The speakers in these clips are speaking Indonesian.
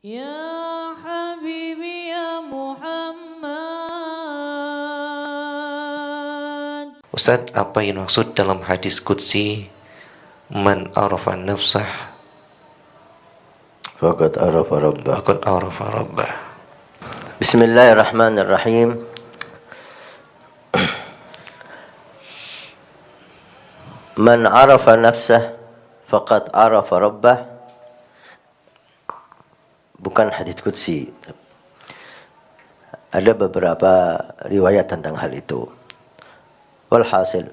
Ya Habibi ya Muhammad. Ustaz, apa yang maksud dalam hadis qudsi man arafa nafsah faqad arafa rabbah? faqad arafa rabbah. Bismillahirrahmanirrahim. Man arafa nafsah faqad arafa rabbah bukan hadits qudsi. Ada beberapa riwayat tentang hal itu. Walhasil,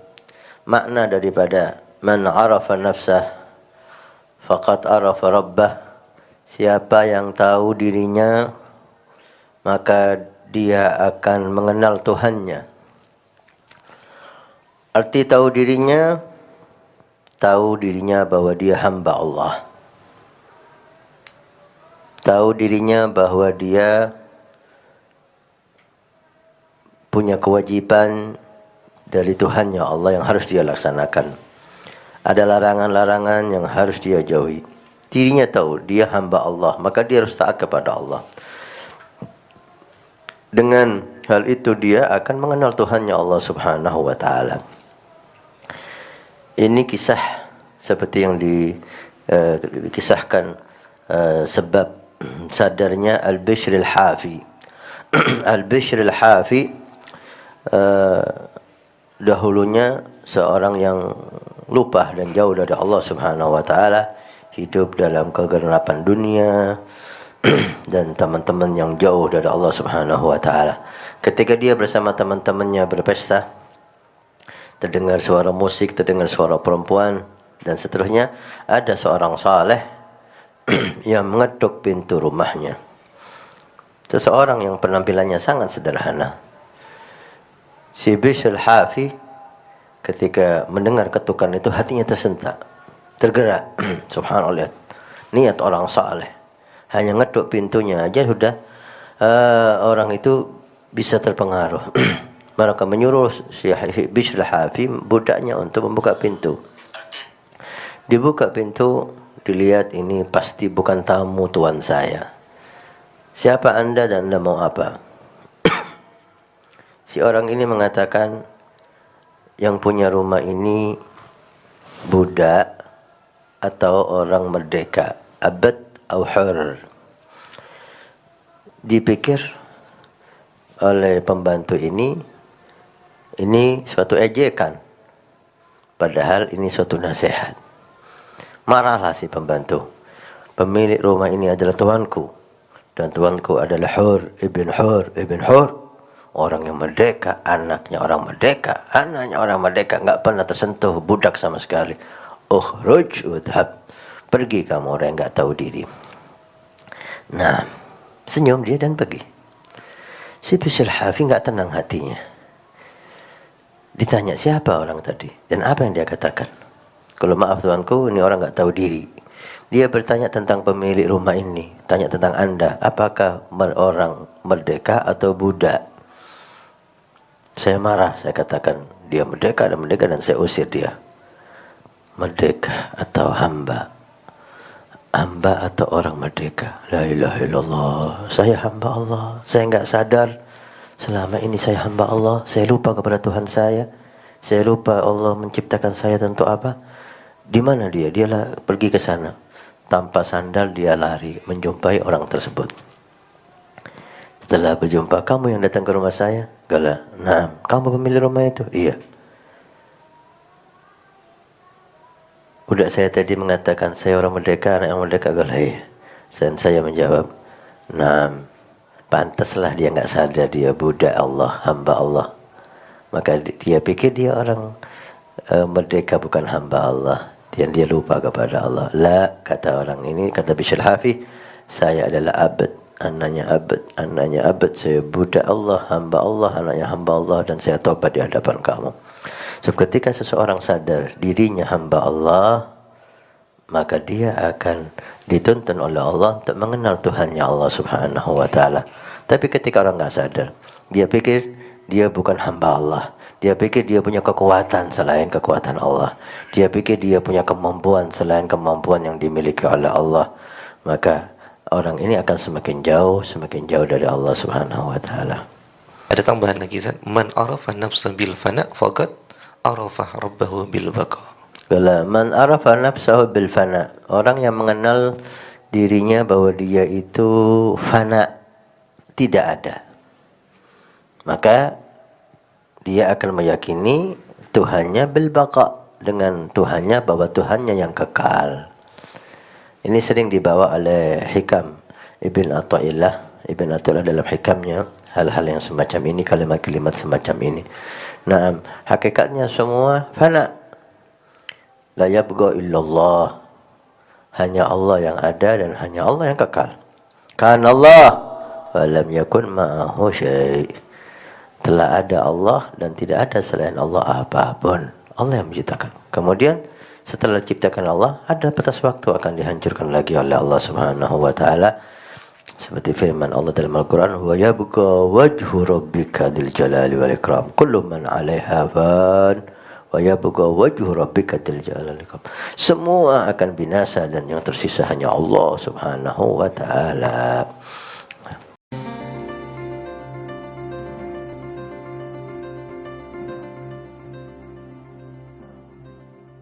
makna daripada man arafa nafsah faqad arafa rabbah, siapa yang tahu dirinya maka dia akan mengenal Tuhannya. Arti tahu dirinya bahwa dia hamba Allah. Tahu dirinya bahwa dia punya kewajiban dari Tuhannya Allah yang harus dia laksanakan. Ada larangan-larangan yang harus dia jauhi. Dirinya tahu dia hamba Allah, maka dia harus taat kepada Allah. Dengan hal itu dia akan mengenal Tuhannya Allah Subhanahu wa taala. Ini kisah seperti yang dikisahkan sebab sadarnya Al-Bishr Al-Hafi. Al-Bishr Al-Hafi dahulunya seorang yang lupa dan jauh dari Allah Subhanahu wa taala, hidup dalam kegelapan dunia dan teman-teman yang jauh dari Allah Subhanahu wa taala. Ketika dia bersama teman-temannya berpesta, terdengar suara musik, terdengar suara perempuan dan seterusnya, ada seorang saleh yang mengetuk pintu rumahnya. Seseorang yang penampilannya sangat sederhana. Si Bishr Al-Hafi ketika mendengar ketukan itu hatinya tersentak, tergerak. Subhanallah, niat orang saleh. Hanya ngetuk pintunya aja sudah orang itu bisa terpengaruh. Mereka menyuruh si Bishr Al-Hafi, budaknya, untuk membuka pintu. Dibuka pintu, dilihat ini pasti bukan tamu tuan saya. Siapa Anda dan Anda mau apa? Si orang ini mengatakan, yang punya rumah ini budak atau orang merdeka, abad atau hur. Dipikir oleh pembantu ini suatu ejekan, padahal ini suatu nasihat. Marahlah si pembantu. Pemilik rumah ini adalah tuanku, dan tuanku adalah Hur ibn Hur ibn Hur, orang yang merdeka, anaknya orang merdeka, enggak pernah tersentuh budak sama sekali. Ukhruj udhab, pergi kamu orang yang enggak tahu diri. Nah, senyum dia dan pergi. Si Bishr Al-Hafi enggak tenang hatinya. Ditanya siapa orang tadi dan apa yang dia katakan. Kalau maaf tuanku, ini orang enggak tahu diri. Dia bertanya tentang pemilik rumah ini, tanya tentang Anda, apakah orang merdeka atau budak? Saya marah, saya katakan dia merdeka dan saya usir dia. Merdeka atau hamba? Hamba atau orang merdeka? La ilaha illallah. Saya hamba Allah. Saya enggak sadar selama ini saya hamba Allah. Saya lupa kepada Tuhan saya. Saya lupa Allah menciptakan saya untuk apa? Di mana dia? Dia pergi ke sana. Tanpa sandal dia lari menjumpai orang tersebut. Setelah berjumpa, kamu yang datang ke rumah saya? Gala, nah, kamu pemilik rumah itu? Iya. Budak saya tadi mengatakan saya orang merdeka, anak yang merdeka. Gala, iya. Dan saya menjawab, nah, pantaslah dia enggak sadar dia budak Allah, hamba Allah. Maka dia pikir dia orang merdeka, bukan hamba Allah. Dan dia lupa kepada Allah. La, kata orang ini, kata Bishr Al-Hafi, saya adalah abad, anaknya abad, saya budak Allah, hamba Allah, anaknya hamba Allah, dan saya tobat di hadapan kamu. So, ketika seseorang sadar dirinya hamba Allah, maka dia akan dituntun oleh Allah untuk mengenal Tuhannya Allah Subhanahu wa taala. Tapi ketika orang enggak sadar, dia pikir dia bukan hamba Allah. Dia pikir dia punya kekuatan selain kekuatan Allah. Dia pikir dia punya kemampuan selain kemampuan yang dimiliki oleh Allah. Maka orang ini akan semakin jauh dari Allah Subhanahu wa taala. Ada tambahan lagi, Ustaz. Man arafa nafsa bil fana faqad arafa rabbahu bil baqa. Kalau man arafa nafsahu bil fana, orang yang mengenal dirinya bahwa dia itu fana, tidak ada, maka dia akan meyakini Tuhannya bil baqa, dengan Tuhannya bahwa Tuhannya yang kekal. Ini sering dibawa oleh Hikam Ibn Athaillah dalam hikamnya, hal-hal yang semacam ini, kalimat-kalimat semacam ini. Nah, hakikatnya semua fana. La yabqa illallah. Hanya Allah yang ada dan hanya Allah yang kekal. Kana Allah wa lam yakun ma'ahu syai'. Telah ada Allah dan tidak ada selain Allah apapun. Allah yang menciptakan. Kemudian setelah diciptakan Allah, ada batas waktu akan dihancurkan lagi oleh Allah Subhanahu wa taala. Seperti firman Allah dalam Al-Quran, wa yabqa wajhu rabbika dzil jalali wal ikram, kullu man 'alaiha fan wa yabqa wajhu rabbika dzil jalali wal ikram. Semua akan binasa dan yang tersisa hanya Allah Subhanahu wa taala.